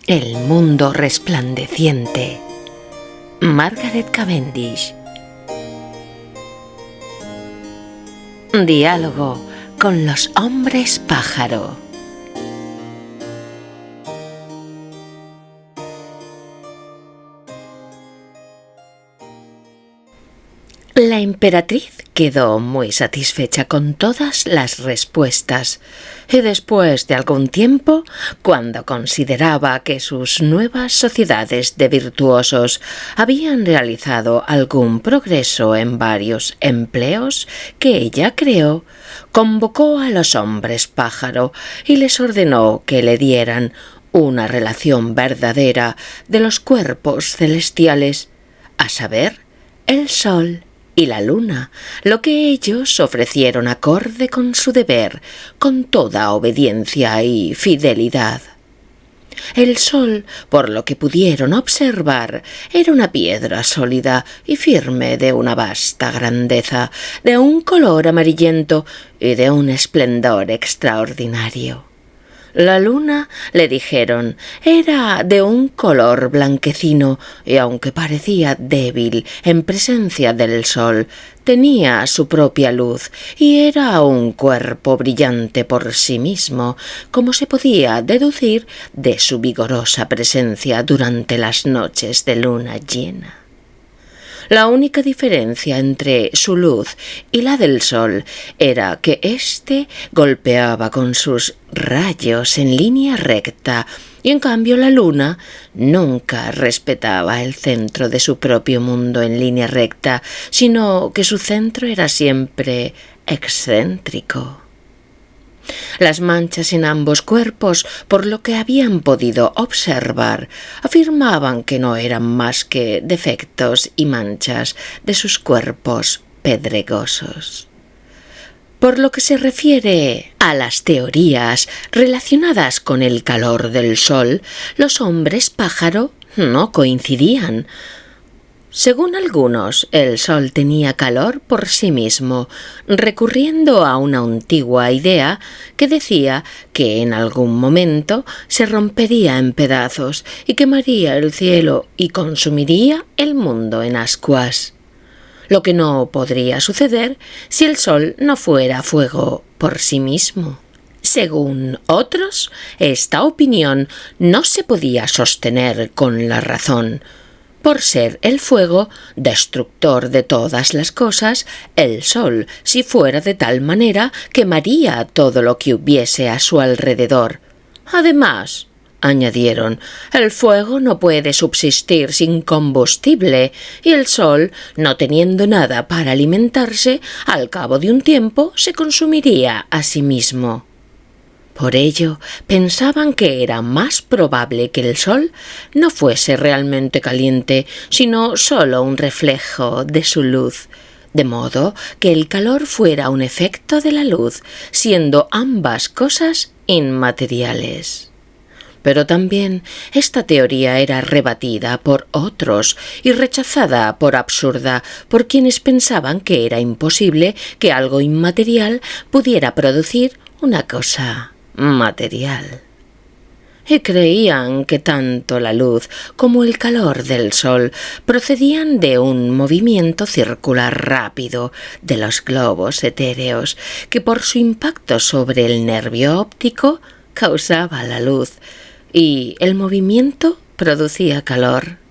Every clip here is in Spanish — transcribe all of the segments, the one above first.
El mundo resplandeciente. Margaret Cavendish. Diálogo con los hombres pájaro. La emperatriz quedó muy satisfecha con todas las respuestas y después de algún tiempo, cuando consideraba que sus nuevas sociedades de virtuosos habían realizado algún progreso en varios empleos que ella creó, convocó a los hombres pájaro y les ordenó que le dieran una relación verdadera de los cuerpos celestiales, a saber, el sol y la luna, lo que ellos ofrecieron acorde con su deber, con toda obediencia y fidelidad. El sol, por lo que pudieron observar, era una piedra sólida y firme de una vasta grandeza, de un color amarillento y de un esplendor extraordinario. La luna, le dijeron, era de un color blanquecino y aunque parecía débil en presencia del sol, tenía su propia luz y era un cuerpo brillante por sí mismo, como se podía deducir de su vigorosa presencia durante las noches de luna llena. La única diferencia entre su luz y la del sol era que éste golpeaba con sus rayos en línea recta y en cambio la luna nunca respetaba el centro de su propio mundo en línea recta, sino que su centro era siempre excéntrico. Las manchas en ambos cuerpos, por lo que habían podido observar, afirmaban que no eran más que defectos y manchas de sus cuerpos pedregosos. Por lo que se refiere a las teorías relacionadas con el calor del sol, los hombres pájaro no coincidían. Según algunos, el sol tenía calor por sí mismo, recurriendo a una antigua idea que decía que en algún momento se rompería en pedazos y quemaría el cielo y consumiría el mundo en ascuas. Lo que no podría suceder si el sol no fuera fuego por sí mismo. Según otros, esta opinión no se podía sostener con la razón. Por ser el fuego destructor de todas las cosas, el sol, si fuera de tal manera, quemaría todo lo que hubiese a su alrededor. Además, añadieron, el fuego no puede subsistir sin combustible y el sol, no teniendo nada para alimentarse, al cabo de un tiempo se consumiría a sí mismo. Por ello, pensaban que era más probable que el sol no fuese realmente caliente, sino solo un reflejo de su luz, de modo que el calor fuera un efecto de la luz, siendo ambas cosas inmateriales. Pero también esta teoría era rebatida por otros y rechazada por absurda por quienes pensaban que era imposible que algo inmaterial pudiera producir una cosa material. Y creían que tanto la luz como el calor del sol procedían de un movimiento circular rápido de los globos etéreos que por su impacto sobre el nervio óptico causaba la luz y el movimiento producía calor.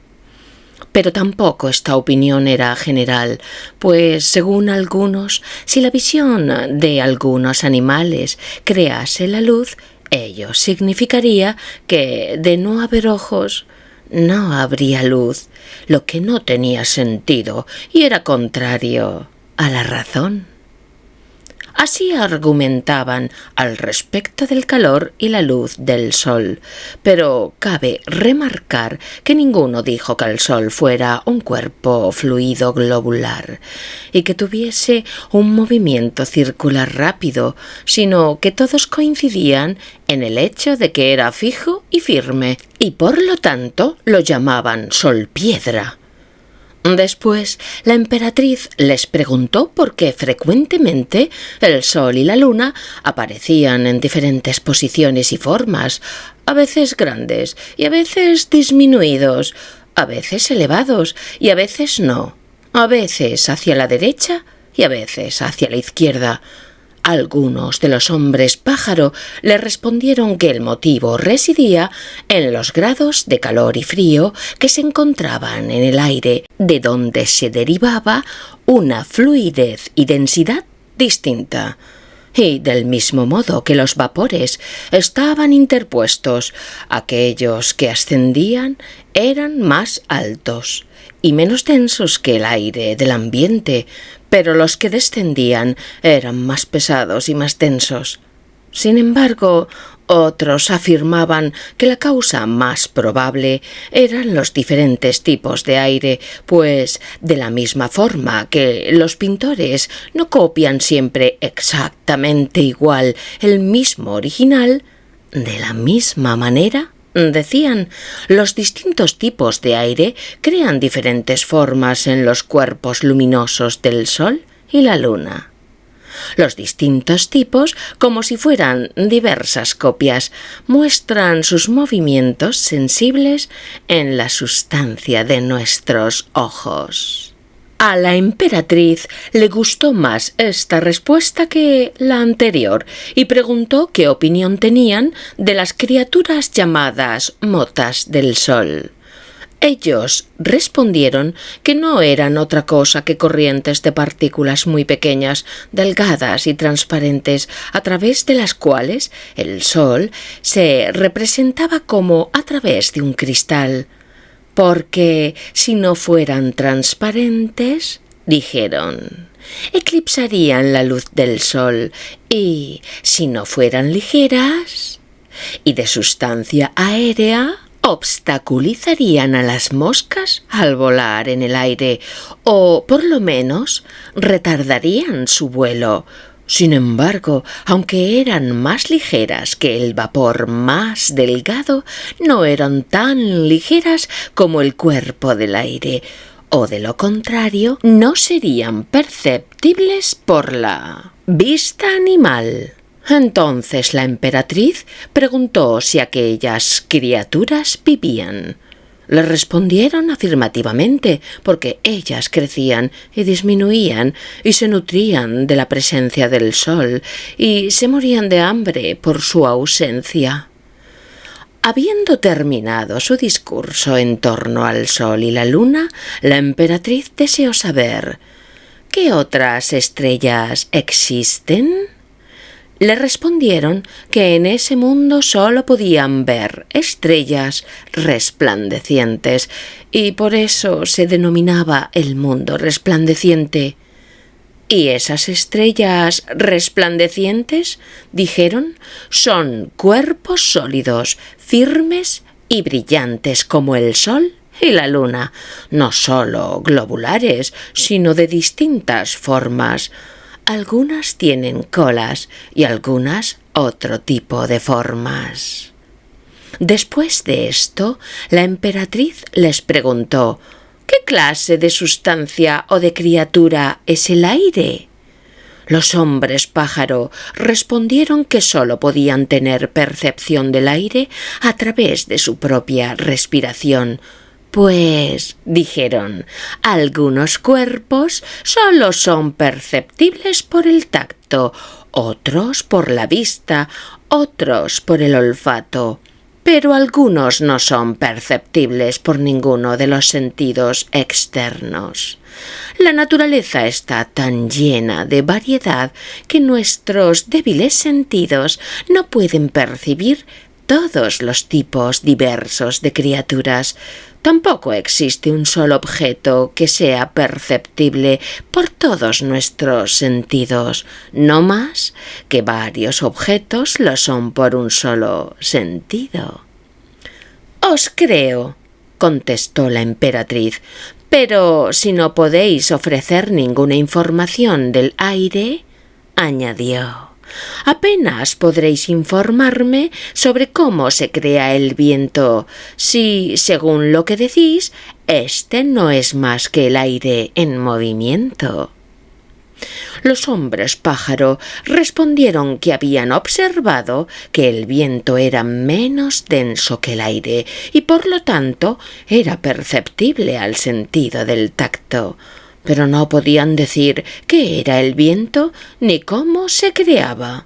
Pero tampoco esta opinión era general, pues, según algunos, si la visión de algunos animales crease la luz, ello significaría que, de no haber ojos, no habría luz, lo que no tenía sentido y era contrario a la razón. Así argumentaban al respecto del calor y la luz del sol, pero cabe remarcar que ninguno dijo que el sol fuera un cuerpo fluido globular y que tuviese un movimiento circular rápido, sino que todos coincidían en el hecho de que era fijo y firme, y por lo tanto lo llamaban sol piedra. Después, la emperatriz les preguntó por qué frecuentemente el sol y la luna aparecían en diferentes posiciones y formas, a veces grandes y a veces disminuidos, a veces elevados y a veces no, a veces hacia la derecha y a veces hacia la izquierda. Algunos de los hombres pájaro le respondieron que el motivo residía en los grados de calor y frío que se encontraban en el aire, de donde se derivaba una fluidez y densidad distinta. Y del mismo modo que los vapores estaban interpuestos, aquellos que ascendían eran más altos y menos densos que el aire del ambiente, pero los que descendían eran más pesados y más densos. Sin embargo, otros afirmaban que la causa más probable eran los diferentes tipos de aire, pues de la misma forma que los pintores no copian siempre exactamente igual el mismo original, de la misma manera, decían, los distintos tipos de aire crean diferentes formas en los cuerpos luminosos del Sol y la Luna. Los distintos tipos, como si fueran diversas copias, muestran sus movimientos sensibles en la sustancia de nuestros ojos. A la emperatriz le gustó más esta respuesta que la anterior y preguntó qué opinión tenían de las criaturas llamadas motas del sol. Ellos respondieron que no eran otra cosa que corrientes de partículas muy pequeñas, delgadas y transparentes, a través de las cuales el sol se representaba como a través de un cristal. Porque si no fueran transparentes, dijeron, eclipsarían la luz del sol, y si no fueran ligeras y de sustancia aérea, obstaculizarían a las moscas al volar en el aire, o por lo menos retardarían su vuelo. Sin embargo, aunque eran más ligeras que el vapor más delgado, no eran tan ligeras como el cuerpo del aire, o de lo contrario, no serían perceptibles por la vista animal. Entonces la emperatriz preguntó si aquellas criaturas vivían. Le respondieron afirmativamente, porque ellas crecían y disminuían y se nutrían de la presencia del sol y se morían de hambre por su ausencia. Habiendo terminado su discurso en torno al sol y la luna, la emperatriz deseó saber ¿qué otras estrellas existen? Le respondieron que en ese mundo solo podían ver estrellas resplandecientes y por eso se denominaba el mundo resplandeciente. ¿Y esas estrellas resplandecientes, dijeron, son cuerpos sólidos, firmes y brillantes como el sol y la luna, no solo globulares, sino de distintas formas? Algunas tienen colas y algunas otro tipo de formas. Después de esto, la emperatriz les preguntó ¿qué clase de sustancia o de criatura es el aire? Los hombres pájaro respondieron que sólo podían tener percepción del aire a través de su propia respiración. Pues, dijeron, algunos cuerpos solo son perceptibles por el tacto, otros por la vista, otros por el olfato, pero algunos no son perceptibles por ninguno de los sentidos externos. La naturaleza está tan llena de variedad que nuestros débiles sentidos no pueden percibir todos los tipos diversos de criaturas. Tampoco existe un solo objeto que sea perceptible por todos nuestros sentidos, no más que varios objetos lo son por un solo sentido. «Os creo», contestó la emperatriz, «pero si no podéis ofrecer ninguna información del aire», añadió, Apenas podréis informarme sobre cómo se crea el viento, si, según lo que decís, este no es más que el aire en movimiento. Los hombres pájaro respondieron que habían observado que el viento era menos denso que el aire y por lo tanto era perceptible al sentido del tacto, pero no podían decir qué era el viento ni cómo se creaba.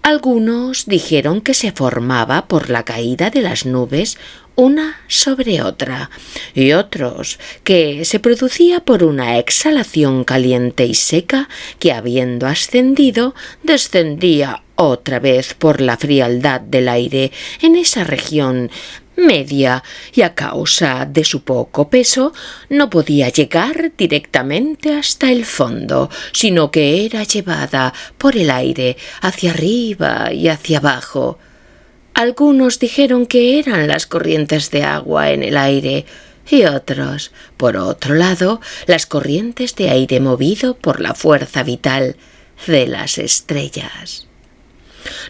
Algunos dijeron que se formaba por la caída de las nubes una sobre otra, y otros que se producía por una exhalación caliente y seca que, habiendo ascendido, descendía otra vez por la frialdad del aire en esa región media y a causa de su poco peso no podía llegar directamente hasta el fondo, sino que era llevada por el aire hacia arriba y hacia abajo. Algunos dijeron que eran las corrientes de agua en el aire y otros, por otro lado, las corrientes de aire movido por la fuerza vital de las estrellas.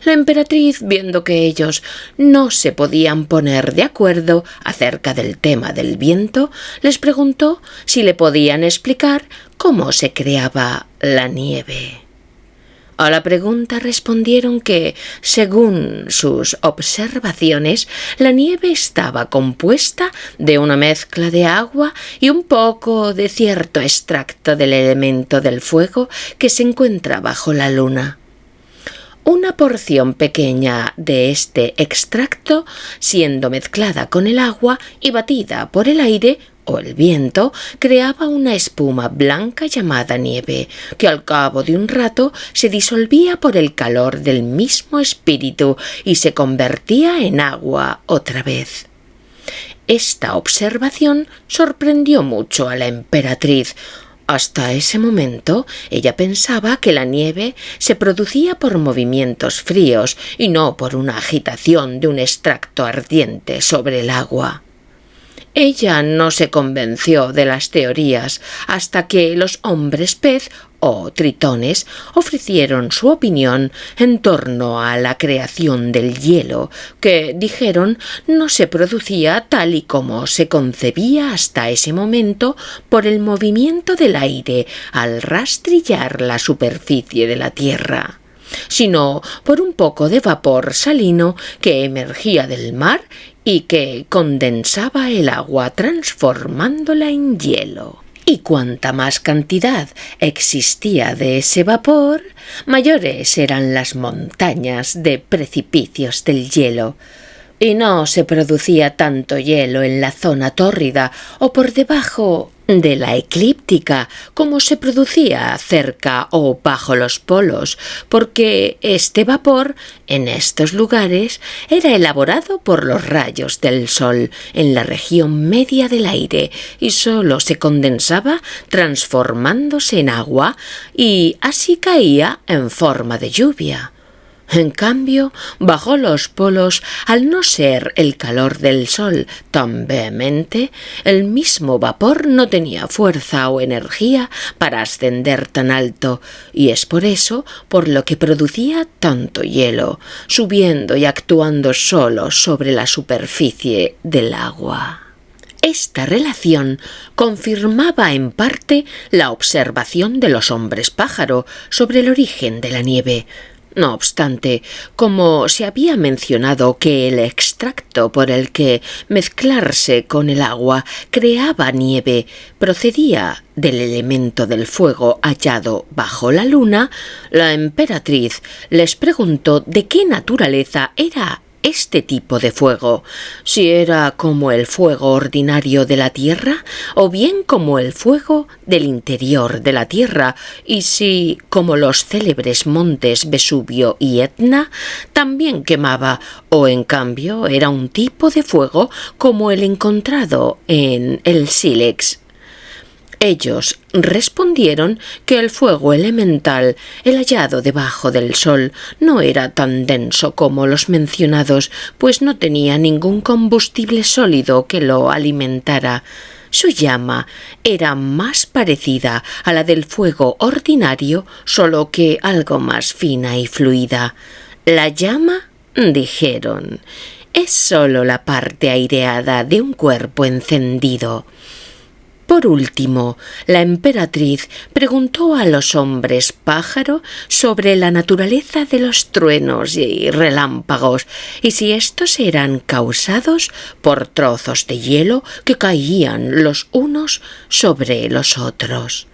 La emperatriz, viendo que ellos no se podían poner de acuerdo acerca del tema del viento, les preguntó si le podían explicar cómo se creaba la nieve. A la pregunta respondieron que, según sus observaciones, la nieve estaba compuesta de una mezcla de agua y un poco de cierto extracto del elemento del fuego que se encuentra bajo la luna. Una porción pequeña de este extracto, siendo mezclada con el agua y batida por el aire o el viento, creaba una espuma blanca llamada nieve, que al cabo de un rato se disolvía por el calor del mismo espíritu y se convertía en agua otra vez. Esta observación sorprendió mucho a la emperatriz. Hasta ese momento ella pensaba que la nieve se producía por movimientos fríos y no por una agitación de un extracto ardiente sobre el agua. Ella no se convenció de las teorías hasta que los hombres pez o tritones ofrecieron su opinión en torno a la creación del hielo, que, dijeron, no se producía tal y como se concebía hasta ese momento por el movimiento del aire al rastrillar la superficie de la tierra, sino por un poco de vapor salino que emergía del mar y que condensaba el agua transformándola en hielo. Y cuanta más cantidad existía de ese vapor, mayores eran las montañas de precipicios del hielo. Y no se producía tanto hielo en la zona tórrida o por debajo de la eclíptica como se producía cerca o bajo los polos, porque este vapor en estos lugares era elaborado por los rayos del sol en la región media del aire y sólo se condensaba transformándose en agua y así caía en forma de lluvia. En cambio, bajo los polos, al no ser el calor del sol tan vehemente, el mismo vapor no tenía fuerza o energía para ascender tan alto, y es por eso por lo que producía tanto hielo, subiendo y actuando solo sobre la superficie del agua. Esta relación confirmaba en parte la observación de los hombres pájaro sobre el origen de la nieve. No obstante, como se había mencionado que el extracto por el que mezclarse con el agua creaba nieve procedía del elemento del fuego hallado bajo la luna, la emperatriz les preguntó de qué naturaleza era este tipo de fuego, si era como el fuego ordinario de la tierra o bien como el fuego del interior de la tierra, y si, como los célebres montes Vesubio y Etna, también quemaba o en cambio era un tipo de fuego como el encontrado en el sílex. Ellos respondieron que el fuego elemental, el hallado debajo del sol, no era tan denso como los mencionados, pues no tenía ningún combustible sólido que lo alimentara, Su llama era más parecida a la del fuego ordinario, solo que algo más fina y fluida. La llama, dijeron, es solo la parte aireada de un cuerpo encendido. Por último, la emperatriz preguntó a los hombres pájaro sobre la naturaleza de los truenos y relámpagos y si estos eran causados por trozos de hielo que caían los unos sobre los otros.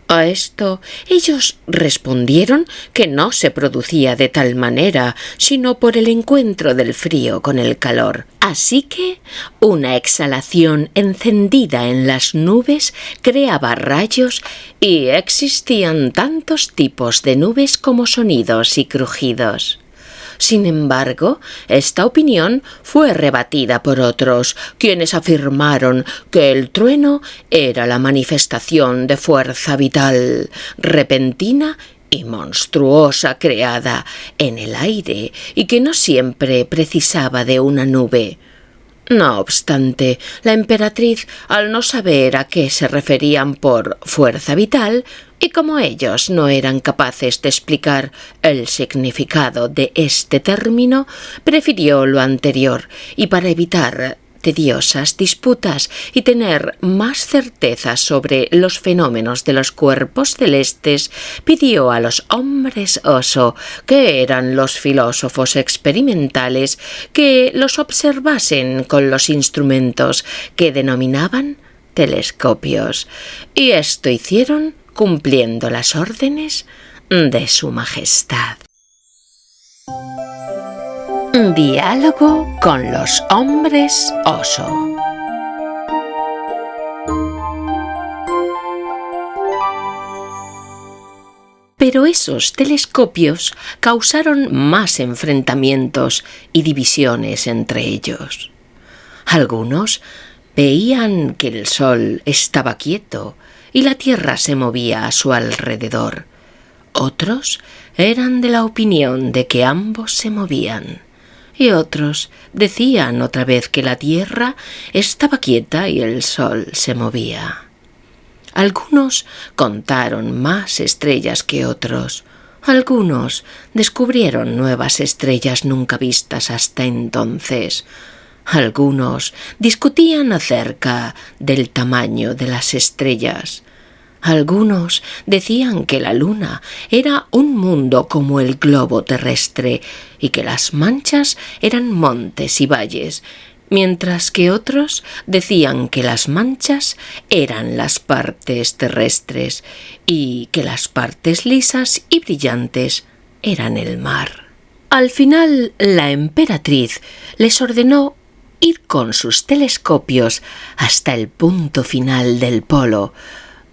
A esto ellos respondieron que no se producía de tal manera, sino por el encuentro del frío con el calor. Así que una exhalación encendida en las nubes creaba rayos y existían tantos tipos de nubes como sonidos y crujidos. Sin embargo, esta opinión fue rebatida por otros, quienes afirmaron que el trueno era la manifestación de fuerza vital, repentina y monstruosa creada en el aire y que no siempre precisaba de una nube. No obstante, la emperatriz, al no saber a qué se referían por fuerza vital, y como ellos no eran capaces de explicar el significado de este término, prefirió lo anterior, y para evitar tediosas disputas y tener más certeza sobre los fenómenos de los cuerpos celestes, pidió a los hombres oso, que eran los filósofos experimentales, que los observasen con los instrumentos que denominaban telescopios, y esto hicieron cumpliendo las órdenes de su majestad. Diálogo con los hombres oso. Pero esos telescopios causaron más enfrentamientos y divisiones entre ellos. Algunos veían que el sol estaba quieto y la tierra se movía a su alrededor. Otros eran de la opinión de que ambos se movían. Y otros decían otra vez que la tierra estaba quieta y el sol se movía. Algunos contaron más estrellas que otros. Algunos descubrieron nuevas estrellas nunca vistas hasta entonces. Algunos discutían acerca del tamaño de las estrellas. Algunos decían que la luna era un mundo como el globo terrestre y que las manchas eran montes y valles, mientras que otros decían que las manchas eran las partes terrestres y que las partes lisas y brillantes eran el mar. Al final, la emperatriz les ordenó ir con sus telescopios hasta el punto final del polo,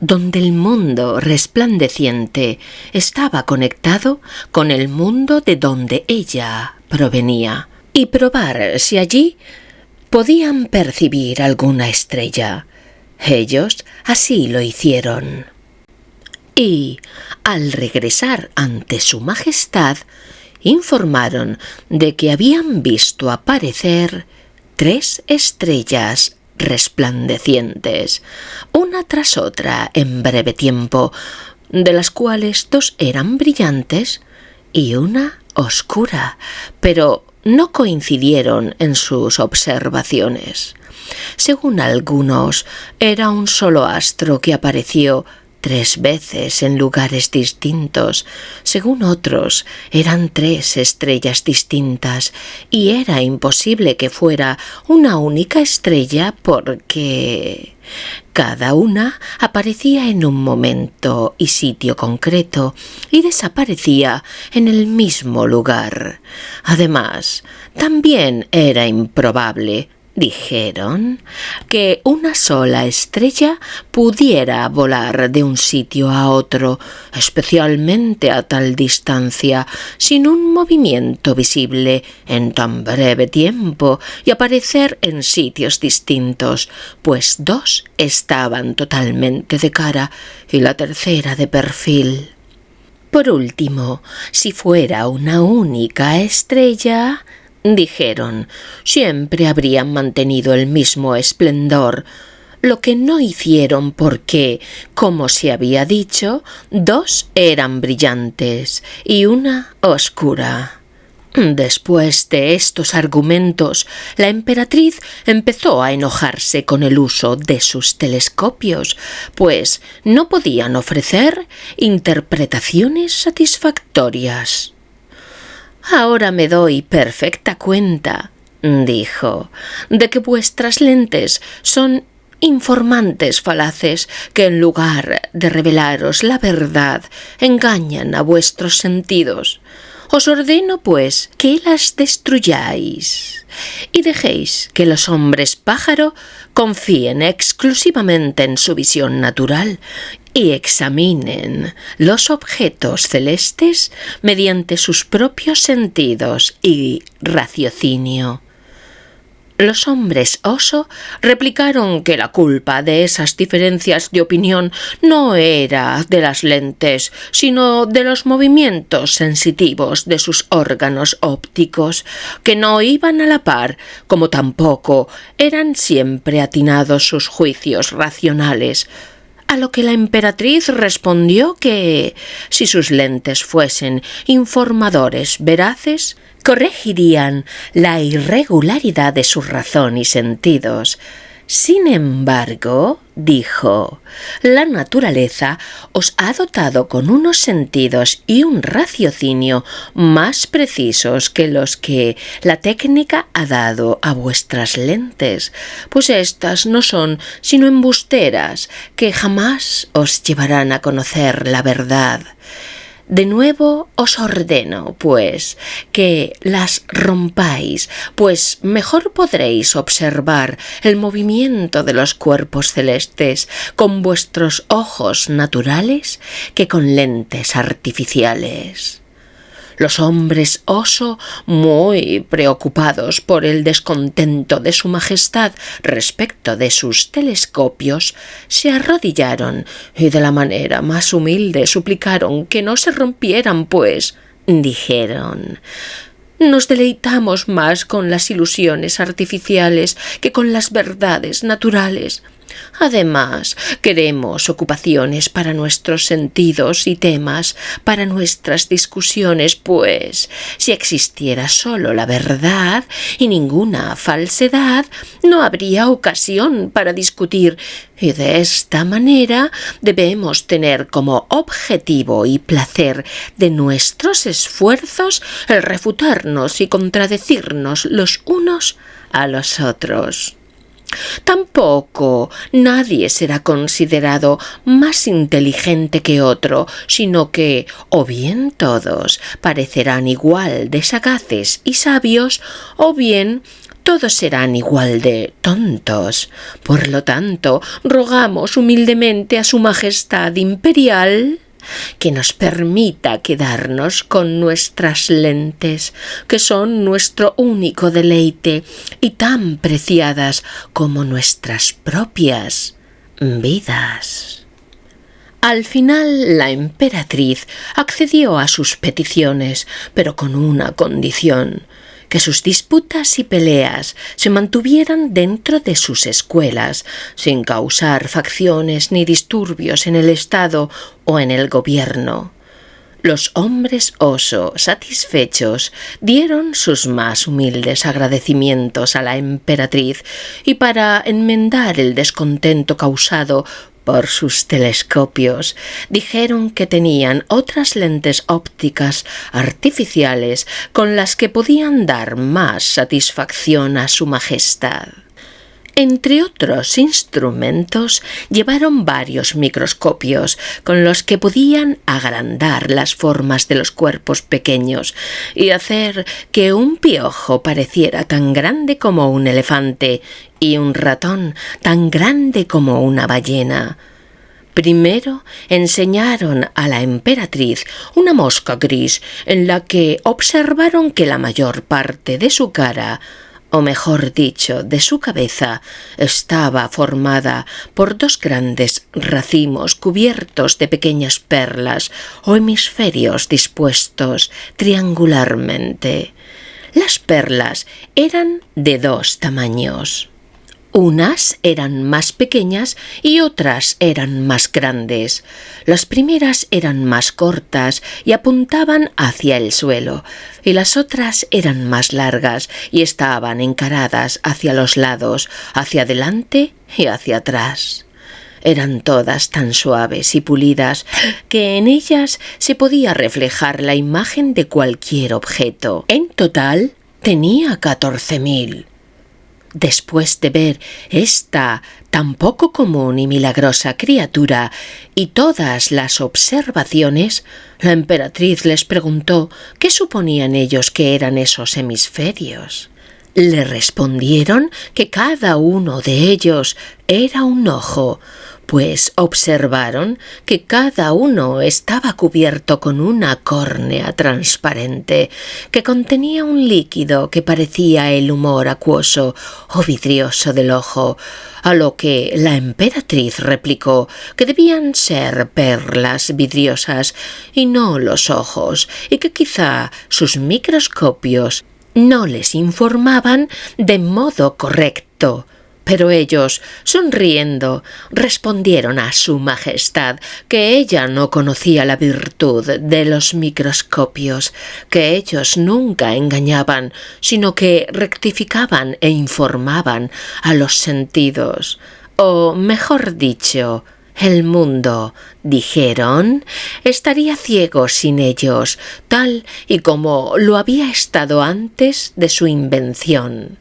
donde el mundo resplandeciente estaba conectado con el mundo de donde ella provenía, y probar si allí podían percibir alguna estrella. Ellos así lo hicieron. Y, al regresar ante su majestad, informaron de que habían visto aparecer 3 estrellas resplandecientes, una tras otra en breve tiempo, de las cuales 2 eran brillantes y una oscura, pero no coincidieron en sus observaciones. Según algunos, era un solo astro que apareció 3 veces en lugares distintos. Según otros, eran 3 estrellas distintas y era imposible que fuera una única estrella porque cada una aparecía en un momento y sitio concreto y desaparecía en el mismo lugar. Además, también era improbable, dijeron, que una sola estrella pudiera volar de un sitio a otro, especialmente a tal distancia, sin un movimiento visible en tan breve tiempo y aparecer en sitios distintos, pues 2 estaban totalmente de cara y la tercera de perfil. Por último, si fuera una única estrella, dijeron, siempre habrían mantenido el mismo esplendor, lo que no hicieron porque, como se había dicho, 2 eran brillantes y una oscura. Después de estos argumentos, la emperatriz empezó a enojarse con el uso de sus telescopios, pues no podían ofrecer interpretaciones satisfactorias. «Ahora me doy perfecta cuenta», dijo, «de que vuestras lentes son informantes falaces que en lugar de revelaros la verdad engañan a vuestros sentidos. Os ordeno, pues, que las destruyáis y dejéis que los hombres pájaro confíen exclusivamente en su visión natural y examinen los objetos celestes mediante sus propios sentidos y raciocinio». Los hombres oso replicaron que la culpa de esas diferencias de opinión no era de las lentes, sino de los movimientos sensitivos de sus órganos ópticos, que no iban a la par, como tampoco eran siempre atinados sus juicios racionales. A lo que la emperatriz respondió que, si sus lentes fuesen informadores veraces, corregirían la irregularidad de su razón y sentidos. Sin embargo, dijo, la naturaleza os ha dotado con unos sentidos y un raciocinio más precisos que los que la técnica ha dado a vuestras lentes, pues éstas no son sino embusteras que jamás os llevarán a conocer la verdad. De nuevo os ordeno, pues, que las rompáis, pues mejor podréis observar el movimiento de los cuerpos celestes con vuestros ojos naturales que con lentes artificiales. Los hombres oso, muy preocupados por el descontento de su majestad respecto de sus telescopios, se arrodillaron y de la manera más humilde suplicaron que no se rompieran, pues, dijeron, nos deleitamos más con las ilusiones artificiales que con las verdades naturales. Además, queremos ocupaciones para nuestros sentidos y temas para nuestras discusiones, pues, si existiera solo la verdad y ninguna falsedad, no habría ocasión para discutir, y de esta manera debemos tener como objetivo y placer de nuestros esfuerzos el refutarnos y contradecirnos los unos a los otros. Tampoco nadie será considerado más inteligente que otro, sino que o bien todos parecerán igual de sagaces y sabios, o bien todos serán igual de tontos. Por lo tanto, rogamos humildemente a Su Majestad Imperial que nos permita quedarnos con nuestras lentes, que son nuestro único deleite y tan preciadas como nuestras propias vidas. Al final la emperatriz accedió a sus peticiones, pero con una condición: que sus disputas y peleas se mantuvieran dentro de sus escuelas, sin causar facciones ni disturbios en el Estado o en el gobierno. Los hombres oso, satisfechos, dieron sus más humildes agradecimientos a la emperatriz, y para enmendar el descontento causado por sus telescopios, dijeron que tenían otras lentes ópticas artificiales con las que podían dar más satisfacción a Su Majestad. Entre otros instrumentos, llevaron varios microscopios con los que podían agrandar las formas de los cuerpos pequeños y hacer que un piojo pareciera tan grande como un elefante y un ratón tan grande como una ballena. Primero enseñaron a la emperatriz una mosca gris en la que observaron que la mayor parte de su cara, o mejor dicho, de su cabeza, estaba formada por 2 grandes racimos cubiertos de pequeñas perlas o hemisferios dispuestos triangularmente. Las perlas eran de 2 tamaños. Unas eran más pequeñas y otras eran más grandes. Las primeras eran más cortas y apuntaban hacia el suelo, y las otras eran más largas y estaban encaradas hacia los lados, hacia adelante y hacia atrás. Eran todas tan suaves y pulidas que en ellas se podía reflejar la imagen de cualquier objeto. En total tenía 14.000. Después de ver esta tan poco común y milagrosa criatura y todas las observaciones, la emperatriz les preguntó qué suponían ellos que eran esos hemisferios. Le respondieron que cada uno de ellos era un ojo, pues observaron que cada uno estaba cubierto con una córnea transparente que contenía un líquido que parecía el humor acuoso o vidrioso del ojo, a lo que la emperatriz replicó que debían ser perlas vidriosas y no los ojos, y que quizá sus microscopios no les informaban de modo correcto. Pero ellos, sonriendo, respondieron a su majestad que ella no conocía la virtud de los microscopios, que ellos nunca engañaban, sino que rectificaban e informaban a los sentidos. O, mejor dicho, el mundo, dijeron, estaría ciego sin ellos, tal y como lo había estado antes de su invención.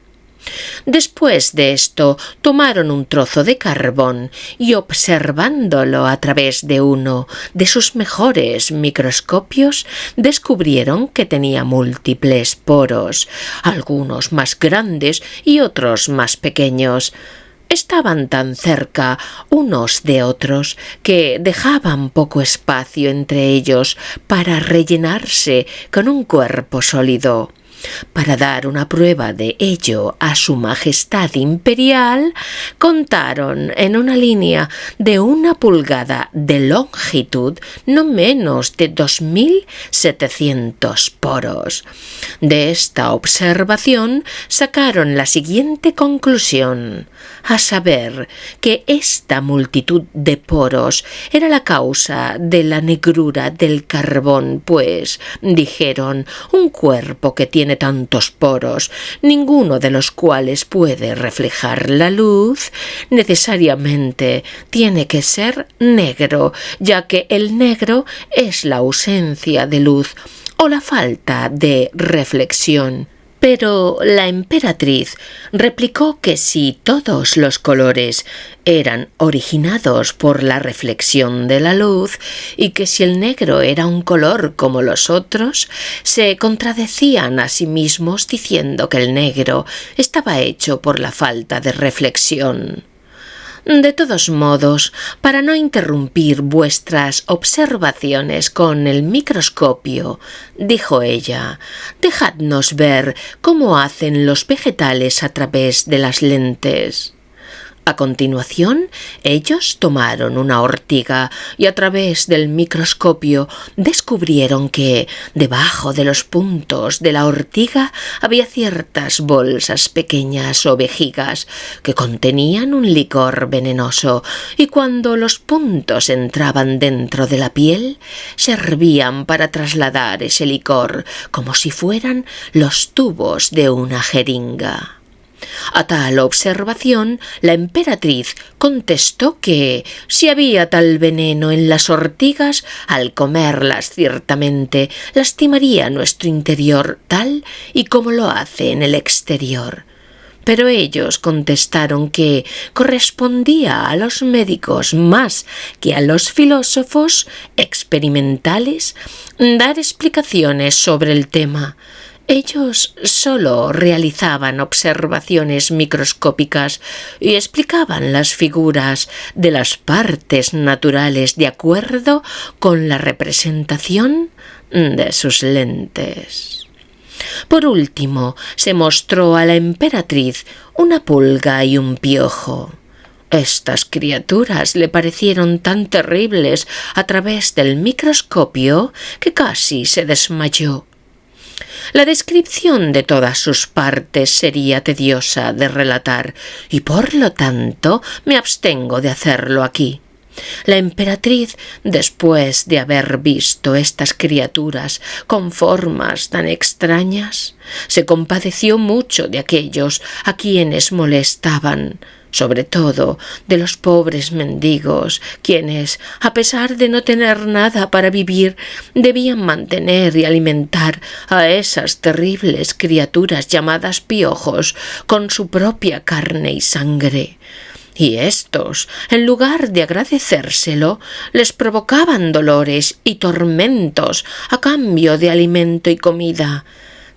Después de esto, tomaron un trozo de carbón y, observándolo a través de uno de sus mejores microscopios, descubrieron que tenía múltiples poros, algunos más grandes y otros más pequeños. Estaban tan cerca unos de otros que dejaban poco espacio entre ellos para rellenarse con un cuerpo sólido. Para dar una prueba de ello a su majestad imperial, contaron en una línea de 1 pulgada de longitud no menos de 2.700 poros. De esta observación sacaron la siguiente conclusión, a saber, que esta multitud de poros era la causa de la negrura del carbón, pues, dijeron, un cuerpo que tiene tantos poros, ninguno de los cuales puede reflejar la luz, necesariamente tiene que ser negro, ya que el negro es la ausencia de luz o la falta de reflexión. Pero la emperatriz replicó que si todos los colores eran originados por la reflexión de la luz y que si el negro era un color como los otros, se contradecían a sí mismos diciendo que el negro estaba hecho por la falta de reflexión. De todos modos, para no interrumpir vuestras observaciones con el microscopio, dijo ella, dejadnos ver cómo hacen los vegetales a través de las lentes. A continuación, ellos tomaron una ortiga y a través del microscopio descubrieron que debajo de los puntos de la ortiga había ciertas bolsas pequeñas o vejigas que contenían un licor venenoso y cuando los puntos entraban dentro de la piel servían para trasladar ese licor como si fueran los tubos de una jeringa. A tal observación, la emperatriz contestó que si había tal veneno en las ortigas, al comerlas ciertamente lastimaría nuestro interior tal y como lo hace en el exterior. Pero ellos contestaron que correspondía a los médicos más que a los filósofos experimentales dar explicaciones sobre el tema. Ellos solo realizaban observaciones microscópicas y explicaban las figuras de las partes naturales de acuerdo con la representación de sus lentes. Por último, se mostró a la emperatriz una pulga y un piojo. Estas criaturas le parecieron tan terribles a través del microscopio que casi se desmayó. La descripción de todas sus partes sería tediosa de relatar y por lo tanto me abstengo de hacerlo aquí. La emperatriz, después de haber visto estas criaturas con formas tan extrañas, se compadeció mucho de aquellos a quienes molestaban, sobre todo de los pobres mendigos, quienes, a pesar de no tener nada para vivir, debían mantener y alimentar a esas terribles criaturas llamadas piojos con su propia carne y sangre. Y éstos, en lugar de agradecérselo, les provocaban dolores y tormentos a cambio de alimento y comida.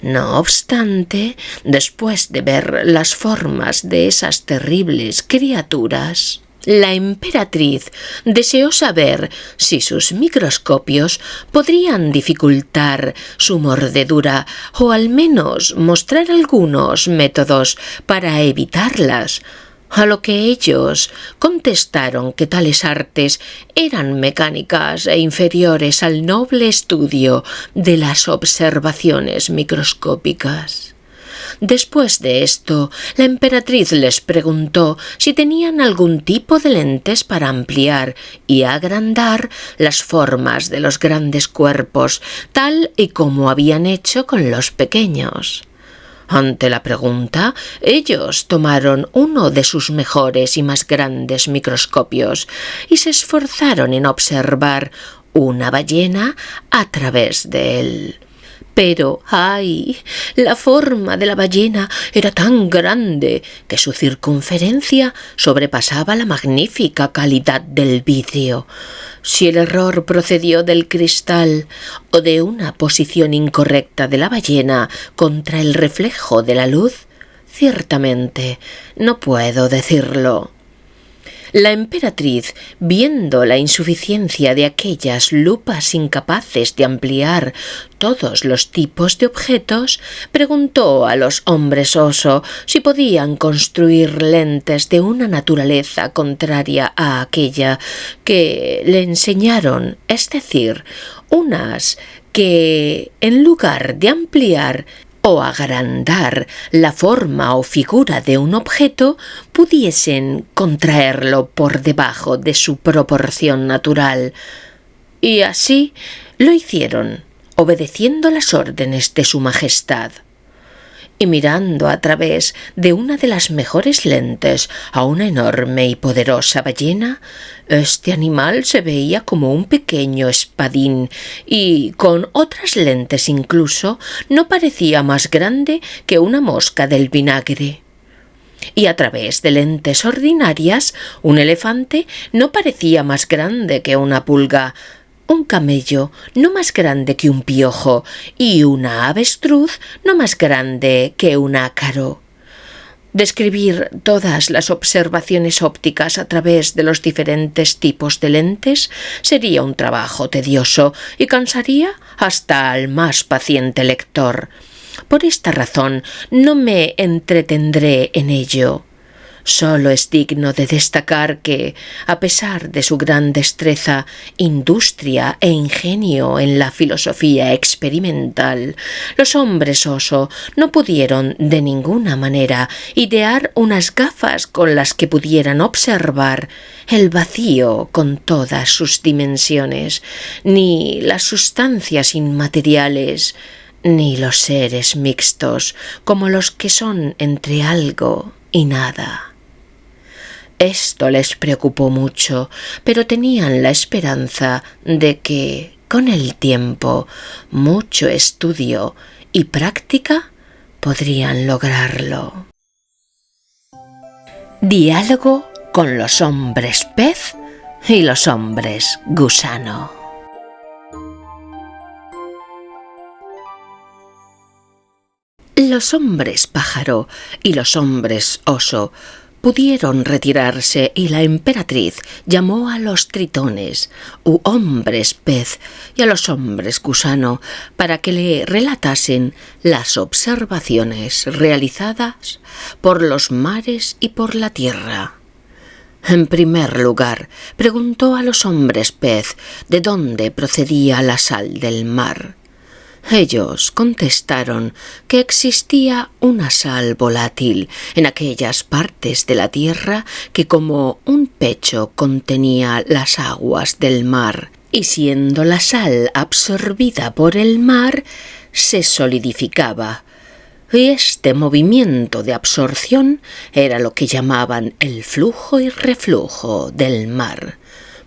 No obstante, después de ver las formas de esas terribles criaturas, la emperatriz deseó saber si sus microscopios podrían dificultar su mordedura o al menos mostrar algunos métodos para evitarlas. A lo que ellos contestaron que tales artes eran mecánicas e inferiores al noble estudio de las observaciones microscópicas. Después de esto, la emperatriz les preguntó si tenían algún tipo de lentes para ampliar y agrandar las formas de los grandes cuerpos, tal y como habían hecho con los pequeños. Ante la pregunta, ellos tomaron uno de sus mejores y más grandes microscopios y se esforzaron en observar una ballena a través de él. Pero, ¡ay!, la forma de la ballena era tan grande que su circunferencia sobrepasaba la magnífica calidad del vidrio. Si el error procedió del cristal o de una posición incorrecta de la ballena contra el reflejo de la luz, ciertamente no puedo decirlo. La emperatriz, viendo la insuficiencia de aquellas lupas incapaces de ampliar todos los tipos de objetos, preguntó a los hombres oso si podían construir lentes de una naturaleza contraria a aquella que le enseñaron, es decir, unas que, en lugar de ampliar o agrandar la forma o figura de un objeto, pudiesen contraerlo por debajo de su proporción natural. Y así lo hicieron, obedeciendo las órdenes de su majestad. Y mirando a través de una de las mejores lentes a una enorme y poderosa ballena, este animal se veía como un pequeño espadín y, con otras lentes incluso, no parecía más grande que una mosca del vinagre. Y a través de lentes ordinarias, un elefante no parecía más grande que una pulga, un camello no más grande que un piojo y una avestruz no más grande que un ácaro. Describir todas las observaciones ópticas a través de los diferentes tipos de lentes sería un trabajo tedioso y cansaría hasta al más paciente lector. Por esta razón no me entretendré en ello. Solo es digno de destacar que, a pesar de su gran destreza, industria e ingenio en la filosofía experimental, los hombres oso no pudieron de ninguna manera idear unas gafas con las que pudieran observar el vacío con todas sus dimensiones, ni las sustancias inmateriales, ni los seres mixtos, como los que son entre algo y nada. Esto les preocupó mucho, pero tenían la esperanza de que, con el tiempo, mucho estudio y práctica, podrían lograrlo. Diálogo con los hombres pez y los hombres gusano. Los hombres pájaro y los hombres oso pudieron retirarse y la emperatriz llamó a los tritones u hombres pez y a los hombres gusano para que le relatasen las observaciones realizadas por los mares y por la tierra. En primer lugar, preguntó a los hombres pez de dónde procedía la sal del mar. Ellos contestaron que existía una sal volátil en aquellas partes de la tierra que como un pecho contenía las aguas del mar, y siendo la sal absorbida por el mar, se solidificaba. Y este movimiento de absorción era lo que llamaban el flujo y reflujo del mar.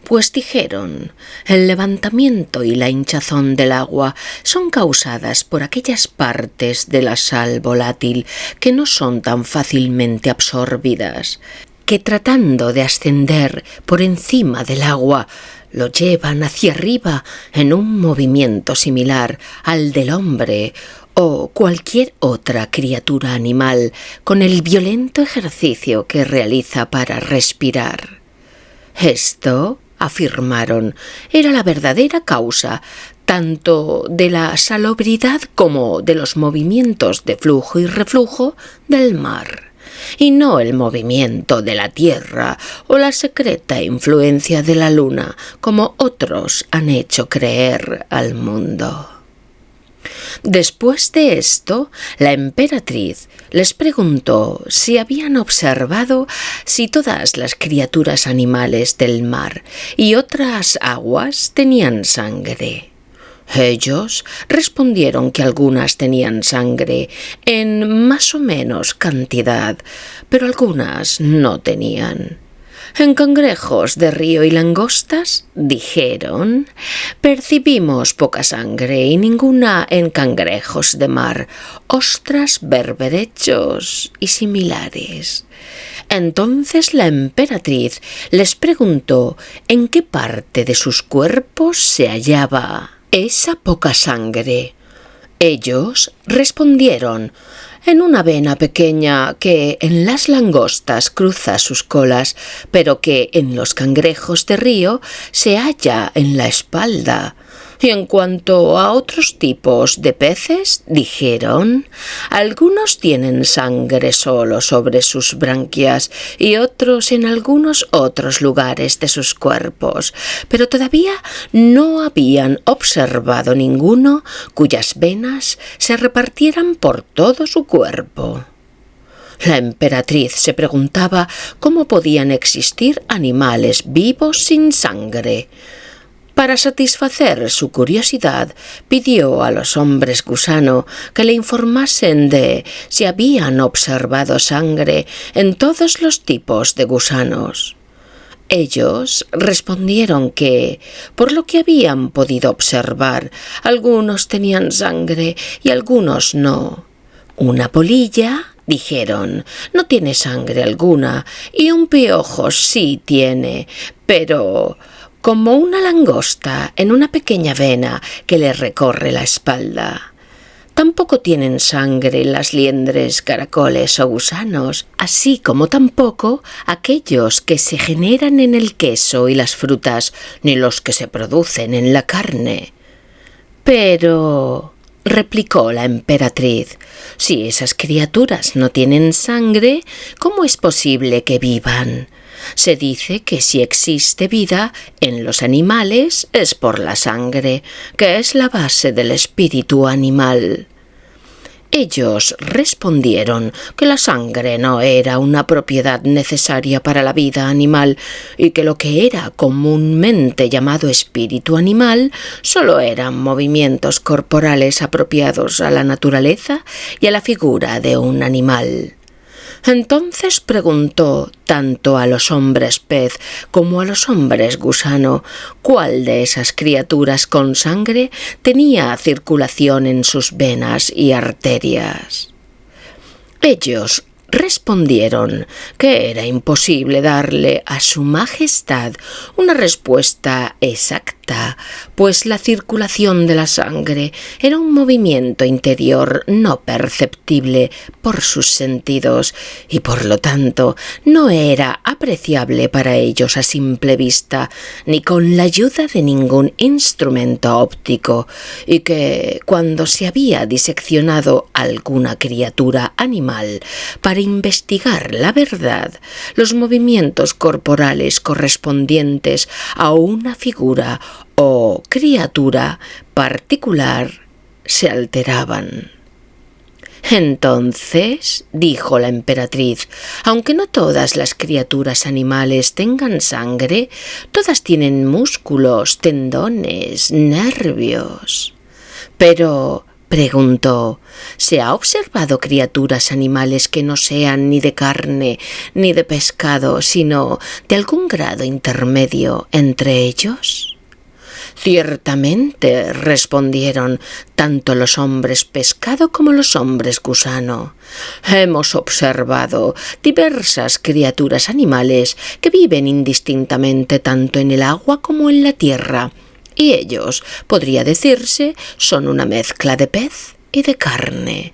Pues dijeron, el levantamiento y la hinchazón del agua son causadas por aquellas partes de la sal volátil que no son tan fácilmente absorbidas, que tratando de ascender por encima del agua, lo llevan hacia arriba en un movimiento similar al del hombre o cualquier otra criatura animal con el violento ejercicio que realiza para respirar. Esto, afirmaron, era la verdadera causa tanto de la salubridad como de los movimientos de flujo y reflujo del mar, y no el movimiento de la tierra o la secreta influencia de la luna, como otros han hecho creer al mundo. Después de esto, la emperatriz les preguntó si habían observado si todas las criaturas animales del mar y otras aguas tenían sangre. Ellos respondieron que algunas tenían sangre en más o menos cantidad, pero algunas no tenían. En cangrejos de río y langostas, dijeron, percibimos poca sangre y ninguna en cangrejos de mar, ostras, berberechos y similares. Entonces la emperatriz les preguntó en qué parte de sus cuerpos se hallaba esa poca sangre. Ellos respondieron, en una vena pequeña que en las langostas cruza sus colas, pero que en los cangrejos de río se halla en la espalda. Y en cuanto a otros tipos de peces, dijeron, algunos tienen sangre solo sobre sus branquias y otros en algunos otros lugares de sus cuerpos, pero todavía no habían observado ninguno cuyas venas se repartieran por todo su cuerpo. La emperatriz se preguntaba cómo podían existir animales vivos sin sangre. Para satisfacer su curiosidad, pidió a los hombres gusano que le informasen de si habían observado sangre en todos los tipos de gusanos. Ellos respondieron que, por lo que habían podido observar, algunos tenían sangre y algunos no. Una polilla, dijeron, no tiene sangre alguna, y un piojo sí tiene, pero como una langosta en una pequeña vena que le recorre la espalda. Tampoco tienen sangre las liendres, caracoles o gusanos, así como tampoco aquellos que se generan en el queso y las frutas, ni los que se producen en la carne. Pero, replicó la emperatriz, si esas criaturas no tienen sangre, ¿cómo es posible que vivan? Se dice que si existe vida en los animales es por la sangre, que es la base del espíritu animal. Ellos respondieron que la sangre no era una propiedad necesaria para la vida animal y que lo que era comúnmente llamado espíritu animal solo eran movimientos corporales apropiados a la naturaleza y a la figura de un animal. Entonces preguntó tanto a los hombres pez como a los hombres gusano cuál de esas criaturas con sangre tenía circulación en sus venas y arterias. Ellos respondieron que era imposible darle a su majestad una respuesta exacta, pues la circulación de la sangre era un movimiento interior no perceptible por sus sentidos y por lo tanto no era apreciable para ellos a simple vista ni con la ayuda de ningún instrumento óptico, y que cuando se había diseccionado alguna criatura animal para investigar la verdad, los movimientos corporales correspondientes a una figura o criatura particular se alteraban. Entonces, dijo la emperatriz, aunque no todas las criaturas animales tengan sangre, todas tienen músculos, tendones, nervios. Pero, preguntó, ¿se ha observado criaturas animales que no sean ni de carne ni de pescado, sino de algún grado intermedio entre ellos? Ciertamente, respondieron, tanto los hombres pescado como los hombres gusano. Hemos observado diversas criaturas animales que viven indistintamente tanto en el agua como en la tierra, y ellos, podría decirse, son una mezcla de pez y de carne.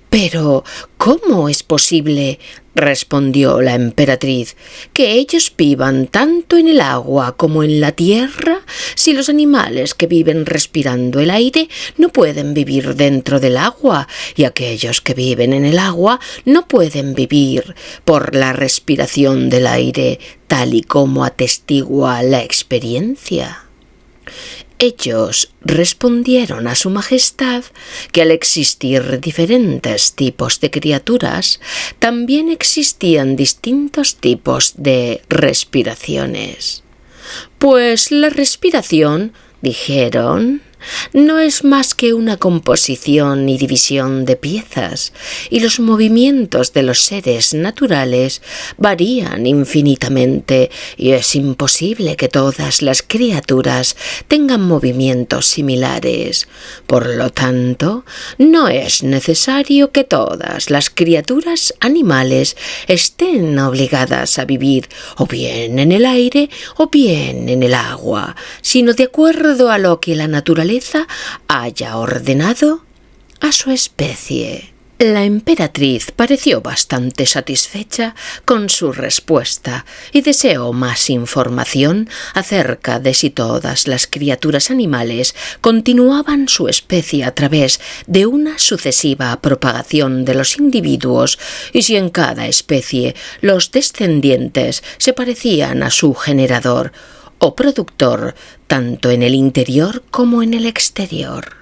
Pero, ¿cómo es posible, respondió la emperatriz, que ellos vivan tanto en el agua como en la tierra, si los animales que viven respirando el aire no pueden vivir dentro del agua, y aquellos que viven en el agua no pueden vivir por la respiración del aire, tal y como atestigua la experiencia? Ellos respondieron a su majestad que al existir diferentes tipos de criaturas, también existían distintos tipos de respiraciones. Pues la respiración, dijeron, no es más que una composición y división de piezas, y los movimientos de los seres naturales varían infinitamente, y es imposible que todas las criaturas tengan movimientos similares. Por lo tanto, no es necesario que todas las criaturas animales estén obligadas a vivir o bien en el aire o bien en el agua, sino de acuerdo a lo que la naturaleza haya ordenado a su especie. La emperatriz pareció bastante satisfecha con su respuesta y deseó más información acerca de si todas las criaturas animales continuaban su especie a través de una sucesiva propagación de los individuos y si en cada especie los descendientes se parecían a su generador o productor, tanto en el interior como en el exterior.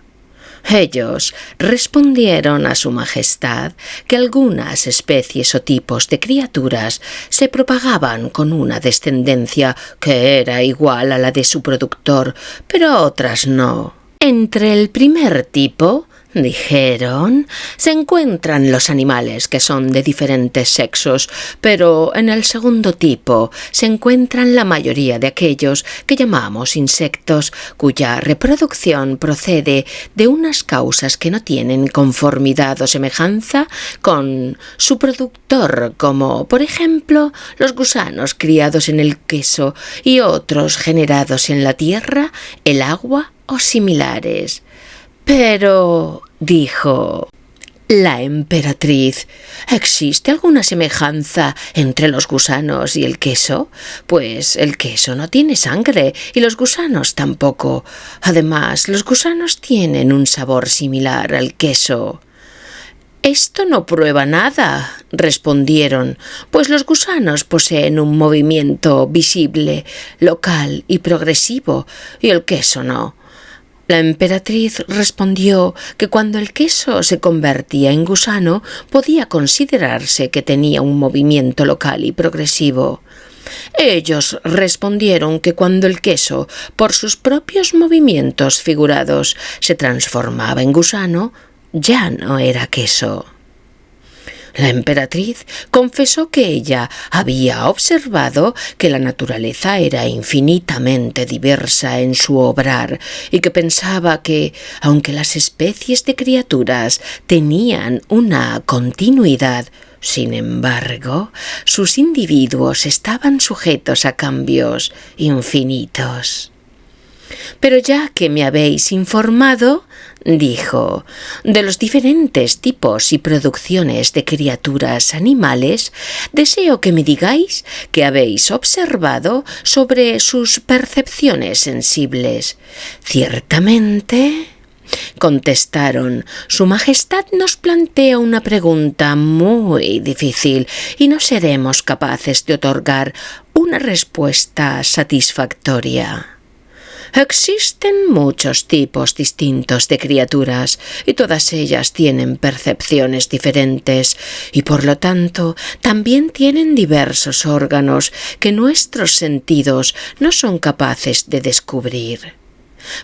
Ellos respondieron a su majestad que algunas especies o tipos de criaturas se propagaban con una descendencia que era igual a la de su productor, pero otras no. Entre el primer tipo, dijeron, se encuentran los animales que son de diferentes sexos, pero en el segundo tipo se encuentran la mayoría de aquellos que llamamos insectos, cuya reproducción procede de unas causas que no tienen conformidad o semejanza con su productor, como por ejemplo los gusanos criados en el queso y otros generados en la tierra, el agua o similares. Pero, dijo la emperatriz, ¿existe alguna semejanza entre los gusanos y el queso? Pues el queso no tiene sangre y los gusanos tampoco. Además, los gusanos tienen un sabor similar al queso. Esto no prueba nada, respondieron, pues los gusanos poseen un movimiento visible, local y progresivo, y el queso no. La emperatriz respondió que cuando el queso se convertía en gusano podía considerarse que tenía un movimiento local y progresivo. Ellos respondieron que cuando el queso, por sus propios movimientos figurados, se transformaba en gusano, ya no era queso. La emperatriz confesó que ella había observado que la naturaleza era infinitamente diversa en su obrar y que pensaba que, aunque las especies de criaturas tenían una continuidad, sin embargo, sus individuos estaban sujetos a cambios infinitos. Pero ya que me habéis informado, dijo, de los diferentes tipos y producciones de criaturas animales, deseo que me digáis qué habéis observado sobre sus percepciones sensibles. Ciertamente, contestaron, Su Majestad nos plantea una pregunta muy difícil y no seremos capaces de otorgar una respuesta satisfactoria. Existen muchos tipos distintos de criaturas y todas ellas tienen percepciones diferentes y por lo tanto también tienen diversos órganos que nuestros sentidos no son capaces de descubrir.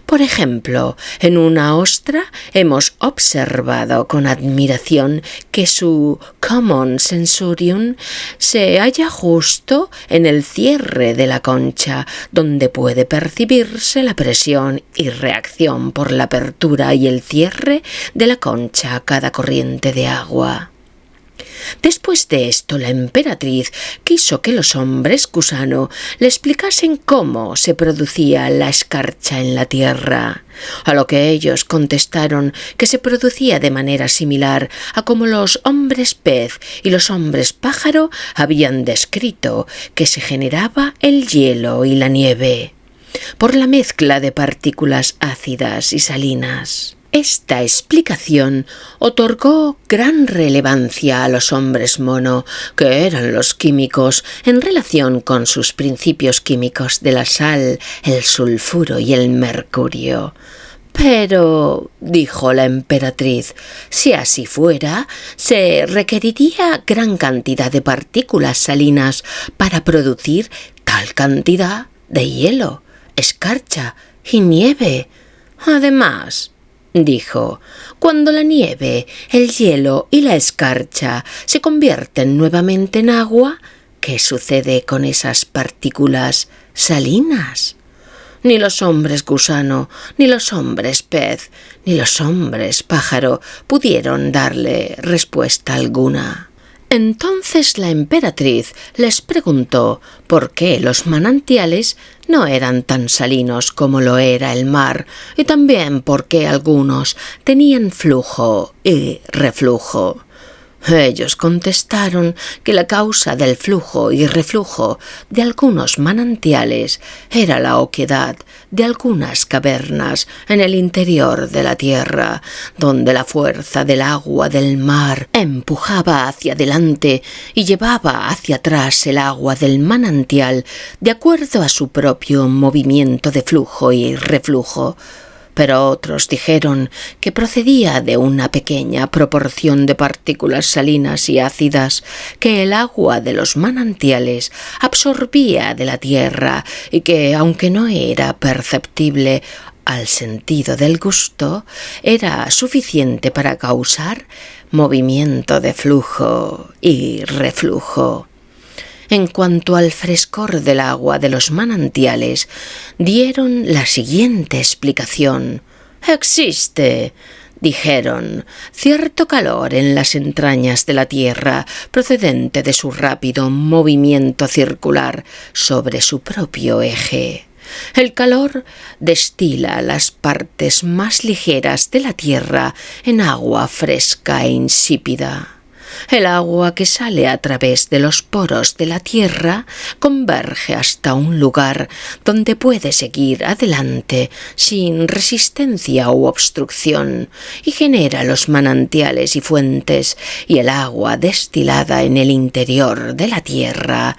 Por ejemplo, en una ostra hemos observado con admiración que su common sensorium se halla justo en el cierre de la concha, donde puede percibirse la presión y reacción por la apertura y el cierre de la concha a cada corriente de agua. Después de esto, la emperatriz quiso que los hombres gusano le explicasen cómo se producía la escarcha en la tierra, a lo que ellos contestaron que se producía de manera similar a como los hombres pez y los hombres pájaro habían descrito que se generaba el hielo y la nieve, por la mezcla de partículas ácidas y salinas. Esta explicación otorgó gran relevancia a los hombres mono, que eran los químicos, en relación con sus principios químicos de la sal, el sulfuro y el mercurio. Pero, dijo la emperatriz, si así fuera, se requeriría gran cantidad de partículas salinas para producir tal cantidad de hielo, escarcha y nieve. Además, dijo, cuando la nieve, el hielo y la escarcha se convierten nuevamente en agua, ¿qué sucede con esas partículas salinas? Ni los hombres gusano, ni los hombres pez, ni los hombres pájaro pudieron darle respuesta alguna. Entonces la emperatriz les preguntó por qué los manantiales no eran tan salinos como lo era el mar y también por qué algunos tenían flujo y reflujo. Ellos contestaron que la causa del flujo y reflujo de algunos manantiales era la oquedad de algunas cavernas en el interior de la tierra, donde la fuerza del agua del mar empujaba hacia adelante y llevaba hacia atrás el agua del manantial de acuerdo a su propio movimiento de flujo y reflujo. Pero otros dijeron que procedía de una pequeña proporción de partículas salinas y ácidas que el agua de los manantiales absorbía de la tierra y que, aunque no era perceptible al sentido del gusto, era suficiente para causar movimiento de flujo y reflujo. En cuanto al frescor del agua de los manantiales, dieron la siguiente explicación. «Existe», dijeron, «cierto calor en las entrañas de la tierra procedente de su rápido movimiento circular sobre su propio eje. El calor destila las partes más ligeras de la tierra en agua fresca e insípida. El agua que sale a través de los poros de la tierra converge hasta un lugar donde puede seguir adelante sin resistencia u obstrucción y genera los manantiales y fuentes, y el agua destilada en el interior de la tierra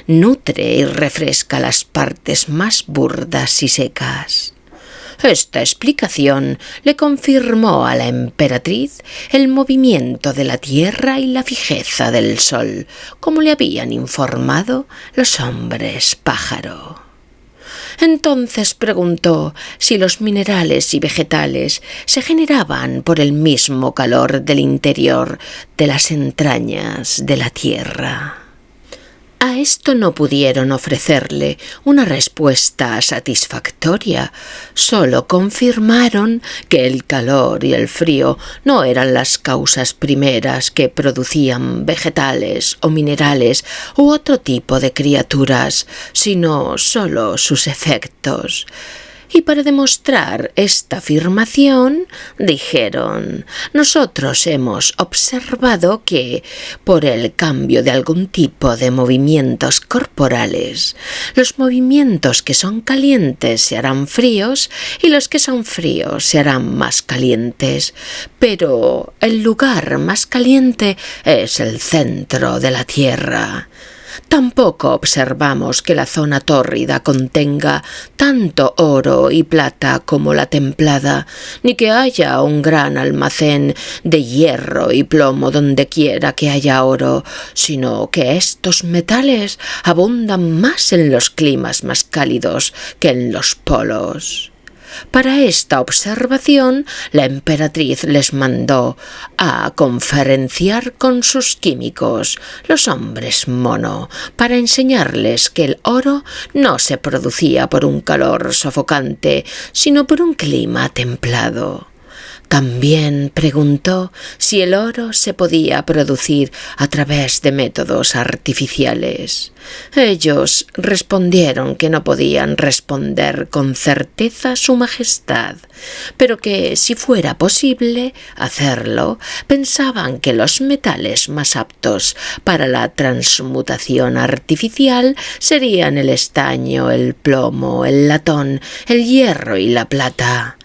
nutre y refresca las partes más burdas y secas». Esta explicación le confirmó a la emperatriz el movimiento de la tierra y la fijeza del sol, como le habían informado los hombres pájaro. Entonces preguntó si los minerales y vegetales se generaban por el mismo calor del interior de las entrañas de la tierra. A esto no pudieron ofrecerle una respuesta satisfactoria, solo confirmaron que el calor y el frío no eran las causas primeras que producían vegetales o minerales u otro tipo de criaturas, sino solo sus efectos. Y para demostrar esta afirmación, dijeron, nosotros hemos observado que, por el cambio de algún tipo de movimientos corporales, los movimientos que son calientes se harán fríos y los que son fríos se harán más calientes, pero el lugar más caliente es el centro de la Tierra. Tampoco observamos que la zona tórrida contenga tanto oro y plata como la templada, ni que haya un gran almacén de hierro y plomo donde quiera que haya oro, sino que estos metales abundan más en los climas más cálidos que en los polos. Para esta observación, la emperatriz les mandó a conferenciar con sus químicos, los hombres mono, para enseñarles que el oro no se producía por un calor sofocante, sino por un clima templado. También preguntó si el oro se podía producir a través de métodos artificiales. Ellos respondieron que no podían responder con certeza su majestad, pero que si fuera posible hacerlo, pensaban que los metales más aptos para la transmutación artificial serían el estaño, el plomo, el latón, el hierro y la plata.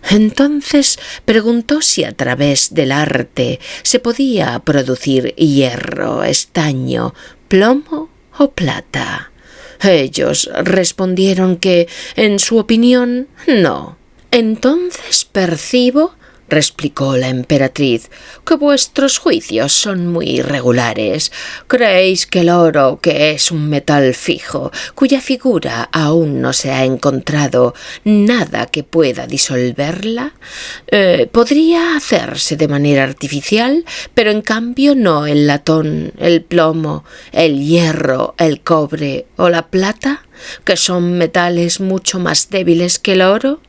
Entonces preguntó si a través del arte se podía producir hierro, estaño, plomo o plata. Ellos respondieron que, en su opinión, no. «Entonces percibo», replicó la emperatriz, «que vuestros juicios son muy irregulares. Creéis que el oro, que es un metal fijo, cuya figura aún no se ha encontrado nada que pueda disolverla, podría hacerse de manera artificial, pero en cambio no el latón, el plomo, el hierro, el cobre o la plata, que son metales mucho más débiles que el oro».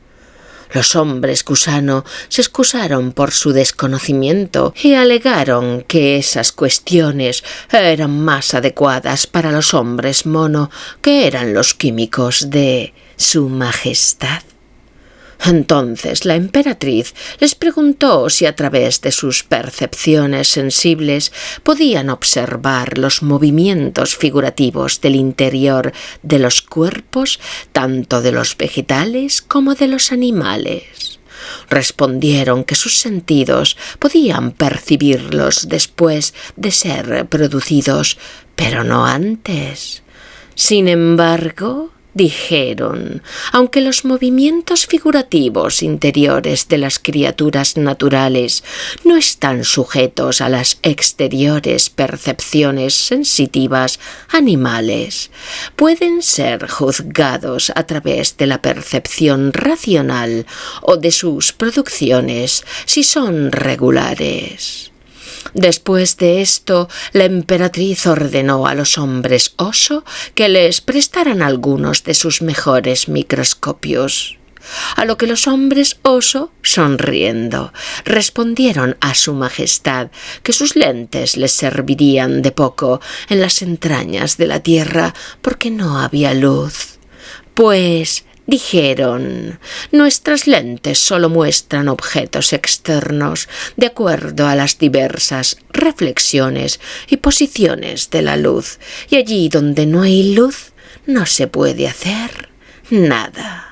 Los hombres gusano se excusaron por su desconocimiento y alegaron que esas cuestiones eran más adecuadas para los hombres mono, que eran los químicos de su majestad. Entonces la emperatriz les preguntó si a través de sus percepciones sensibles podían observar los movimientos figurativos del interior de los cuerpos, tanto de los vegetales como de los animales. Respondieron que sus sentidos podían percibirlos después de ser producidos, pero no antes. Sin embargo, dijeron, aunque los movimientos figurativos interiores de las criaturas naturales no están sujetos a las exteriores percepciones sensitivas animales, pueden ser juzgados a través de la percepción racional o de sus producciones si son regulares. Después de esto, la emperatriz ordenó a los hombres oso que les prestaran algunos de sus mejores microscopios. A lo que los hombres oso, sonriendo, respondieron a su majestad que sus lentes les servirían de poco en las entrañas de la tierra porque no había luz. Pues dijeron, nuestras lentes solo muestran objetos externos de acuerdo a las diversas reflexiones y posiciones de la luz, y allí donde no hay luz no se puede hacer nada.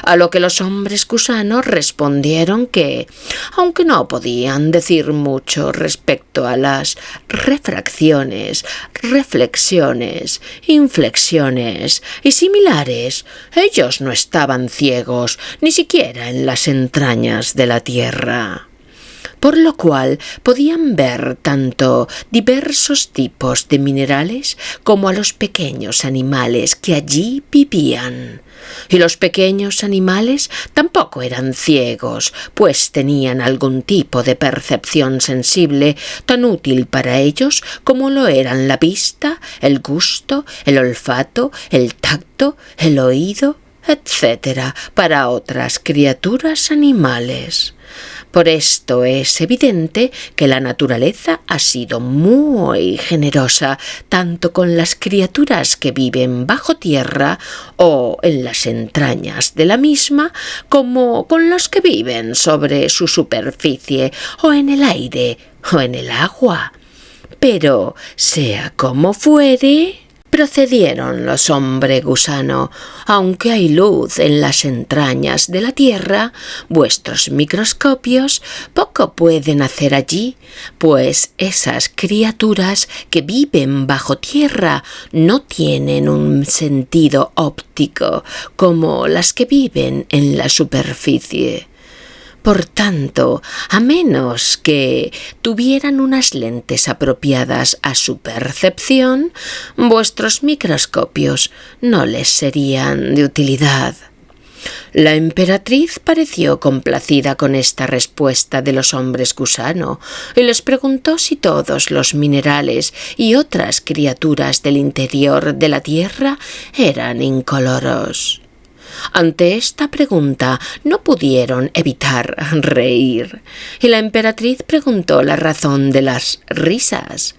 A lo que los hombres gusanos respondieron que, aunque no podían decir mucho respecto a las refracciones, reflexiones, inflexiones y similares, ellos no estaban ciegos, ni siquiera en las entrañas de la tierra, por lo cual podían ver tanto diversos tipos de minerales como a los pequeños animales que allí vivían. Y los pequeños animales tampoco eran ciegos, pues tenían algún tipo de percepción sensible tan útil para ellos como lo eran la vista, el gusto, el olfato, el tacto, el oído, etc., para otras criaturas animales. Por esto es evidente que la naturaleza ha sido muy generosa tanto con las criaturas que viven bajo tierra o en las entrañas de la misma, como con los que viven sobre su superficie o en el aire o en el agua. Pero, sea como fuere, Procedieron los hombres gusano. Aunque hay luz en las entrañas de la tierra, vuestros microscopios poco pueden hacer allí, pues esas criaturas que viven bajo tierra no tienen un sentido óptico como las que viven en la superficie. Por tanto, a menos que tuvieran unas lentes apropiadas a su percepción, vuestros microscopios no les serían de utilidad. La emperatriz pareció complacida con esta respuesta de los hombres gusano y les preguntó si todos los minerales y otras criaturas del interior de la tierra eran incoloros. Ante esta pregunta no pudieron evitar reír, y la emperatriz preguntó la razón de las risas.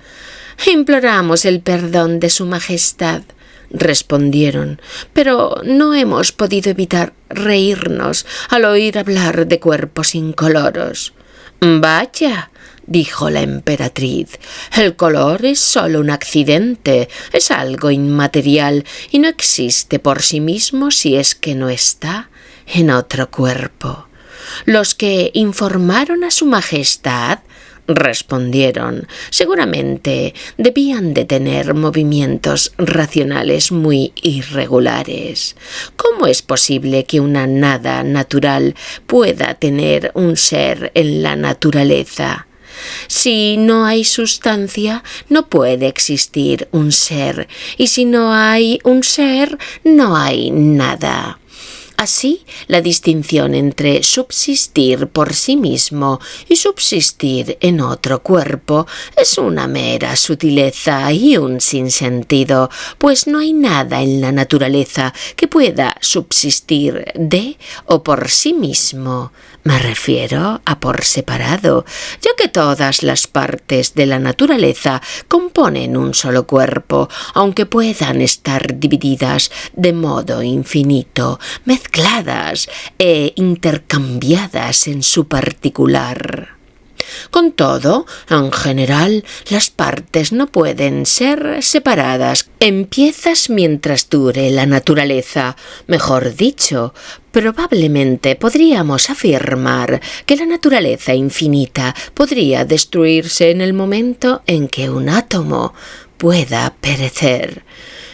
«Imploramos el perdón de su majestad», respondieron, «pero no hemos podido evitar reírnos al oír hablar de cuerpos incoloros». «Vaya», dijo la emperatriz, «el color es solo un accidente, es algo inmaterial y no existe por sí mismo si es que no está en otro cuerpo. Los que informaron a su majestad», respondieron, «seguramente debían de tener movimientos racionales muy irregulares. ¿Cómo es posible que una nada natural pueda tener un ser en la naturaleza? Si no hay sustancia, no puede existir un ser, y si no hay un ser, no hay nada». Así, la distinción entre subsistir por sí mismo y subsistir en otro cuerpo es una mera sutileza y un sinsentido, pues no hay nada en la naturaleza que pueda subsistir de o por sí mismo. Me refiero a por separado, ya que todas las partes de la naturaleza componen un solo cuerpo, aunque puedan estar divididas de modo infinito, mezcladas e intercambiadas en su particular. Con todo, en general, las partes no pueden ser separadas en piezas mientras dure la naturaleza. Mejor dicho, probablemente podríamos afirmar que la naturaleza infinita podría destruirse en el momento en que un átomo pueda perecer.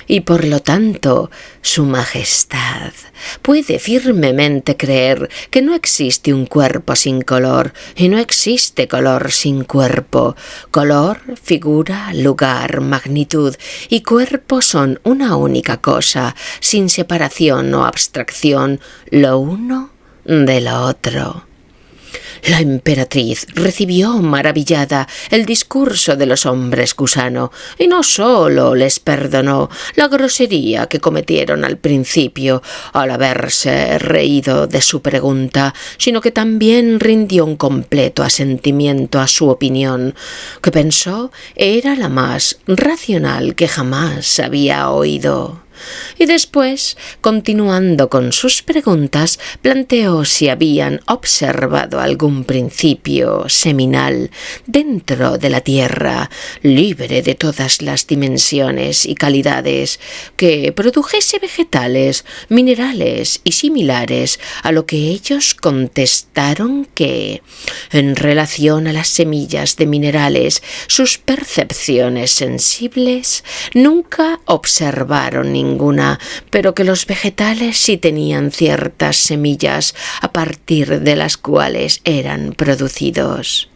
Y por lo tanto, su majestad puede firmemente creer que no existe un cuerpo sin color y no existe color sin cuerpo. Color, figura, lugar, magnitud y cuerpo son una única cosa, sin separación o abstracción, lo uno de lo otro. La emperatriz recibió maravillada el discurso de los hombres gusano y no sólo les perdonó la grosería que cometieron al principio al haberse reído de su pregunta, sino que también rindió un completo asentimiento a su opinión, que pensó era la más racional que jamás había oído. Y después, continuando con sus preguntas, planteó si habían observado algún principio seminal dentro de la Tierra, libre de todas las dimensiones y calidades, que produjese vegetales, minerales y similares, a lo que ellos contestaron que, en relación a las semillas de minerales, sus percepciones sensibles nunca observaron ninguna, pero que los vegetales sí tenían ciertas semillas a partir de las cuales eran producidos.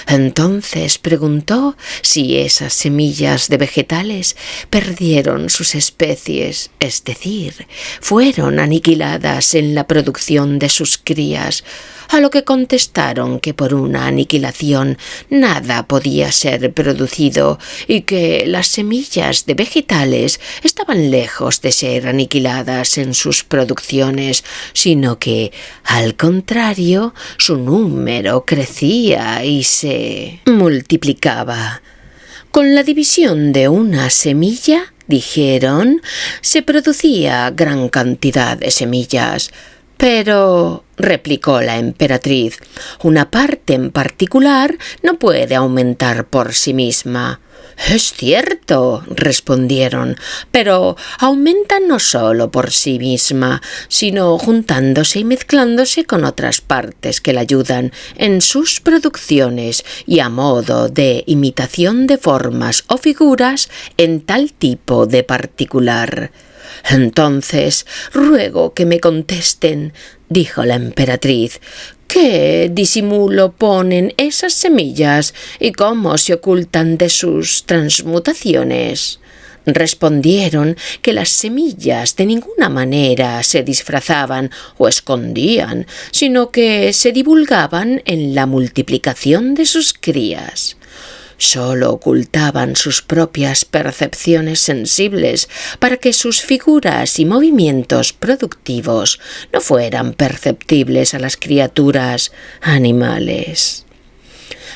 Entonces preguntó si esas semillas de vegetales perdieron sus especies, es decir, fueron aniquiladas en la producción de sus crías, a lo que contestaron que por una aniquilación nada podía ser producido y que las semillas de vegetales estaban lejos de ser aniquiladas en sus producciones, sino que, al contrario, su número crecía y se multiplicaba. Con la división de una semilla, dijeron, se producía gran cantidad de semillas. Pero, replicó la emperatriz, una parte en particular no puede aumentar por sí misma. «Es cierto», respondieron, «pero aumenta no solo por sí misma, sino juntándose y mezclándose con otras partes que la ayudan en sus producciones y a modo de imitación de formas o figuras en tal tipo de particular». «Entonces ruego que me contesten», dijo la emperatriz, «¿qué disimulo ponen esas semillas y cómo se ocultan de sus transmutaciones?» Respondieron que las semillas de ninguna manera se disfrazaban o escondían, sino que se divulgaban en la multiplicación de sus crías. Solo ocultaban sus propias percepciones sensibles para que sus figuras y movimientos productivos no fueran perceptibles a las criaturas animales.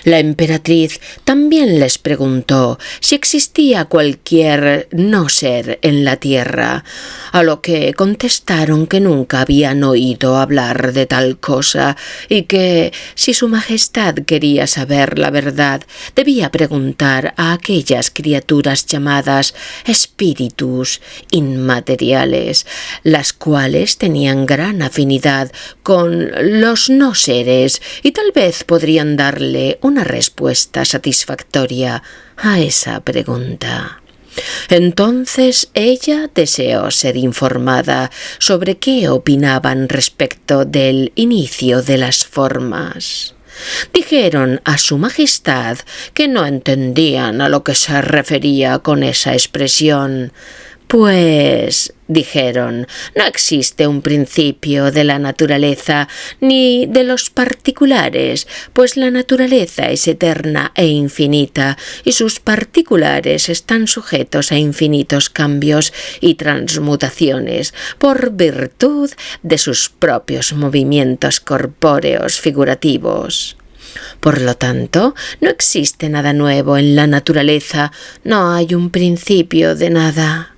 La emperatriz también les preguntó si existía cualquier no ser en la tierra, a lo que contestaron que nunca habían oído hablar de tal cosa y que, si su majestad quería saber la verdad, debía preguntar a aquellas criaturas llamadas espíritus inmateriales, las cuales tenían gran afinidad con los no seres y tal vez podrían darle una respuesta satisfactoria a esa pregunta. Entonces ella deseó ser informada sobre qué opinaban respecto del inicio de las formas. Dijeron a su majestad que no entendían a lo que se refería con esa expresión. «Pues», dijeron, «no existe un principio de la naturaleza ni de los particulares, pues la naturaleza es eterna e infinita y sus particulares están sujetos a infinitos cambios y transmutaciones por virtud de sus propios movimientos corpóreos figurativos». Por lo tanto, no existe nada nuevo en la naturaleza, no hay un principio de nada.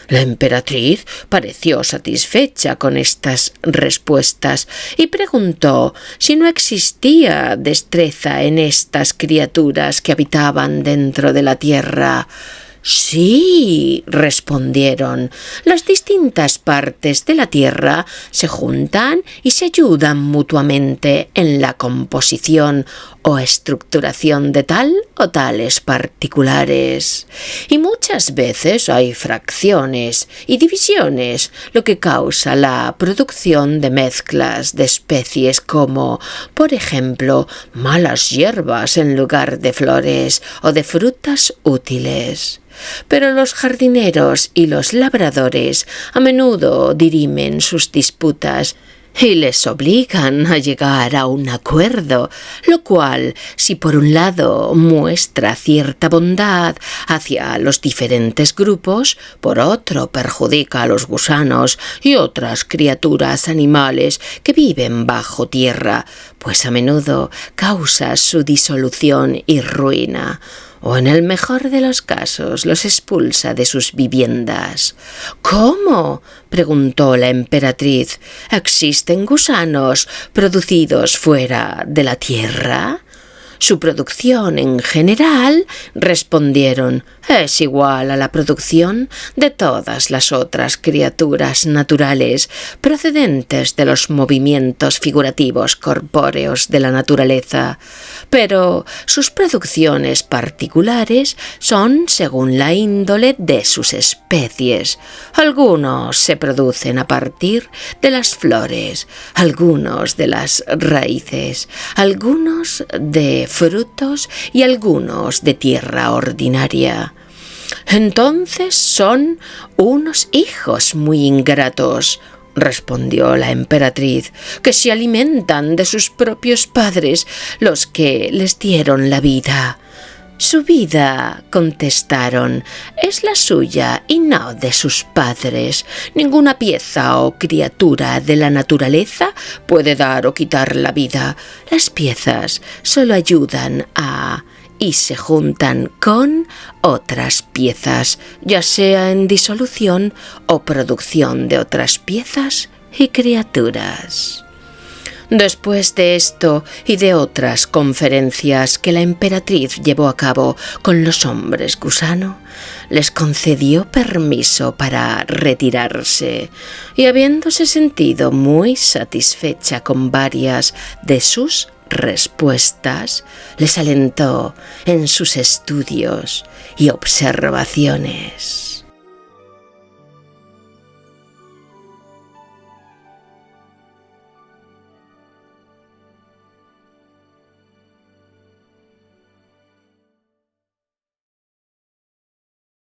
La emperatriz pareció satisfecha con estas respuestas y preguntó si no existía destreza en estas criaturas que habitaban dentro de la tierra. «Sí», respondieron, «las distintas partes de la tierra se juntan y se ayudan mutuamente en la composición o estructuración de tal o tales particulares. Y muchas veces hay fracciones y divisiones, lo que causa la producción de mezclas de especies como, por ejemplo, malas hierbas en lugar de flores o de frutas útiles». Pero los jardineros y los labradores a menudo dirimen sus disputas y les obligan a llegar a un acuerdo, lo cual, si por un lado muestra cierta bondad hacia los diferentes grupos, por otro perjudica a los gusanos y otras criaturas animales que viven bajo tierra, pues a menudo causa su disolución y ruina, o en el mejor de los casos los expulsa de sus viviendas. «¿Cómo?», preguntó la emperatriz. «¿Existen gusanos producidos fuera de la tierra?» «Su producción en general», respondieron, «es igual a la producción de todas las otras criaturas naturales procedentes de los movimientos figurativos corpóreos de la naturaleza, pero sus producciones particulares son según la índole de sus especies. Algunos se producen a partir de las flores, algunos de las raíces, algunos de frutos y algunos de tierra ordinaria. Entonces son unos hijos muy ingratos», respondió la emperatriz, «que se alimentan de sus propios padres, los que les dieron la vida». «Su vida», contestaron, «es la suya y no de sus padres. Ninguna pieza o criatura de la naturaleza puede dar o quitar la vida. Las piezas solo ayudan a y se juntan con otras piezas, ya sea en disolución o producción de otras piezas y criaturas». Después de esto y de otras conferencias que la emperatriz llevó a cabo con los hombres gusano, les concedió permiso para retirarse y, habiéndose sentido muy satisfecha con varias de sus respuestas, les alentó en sus estudios y observaciones.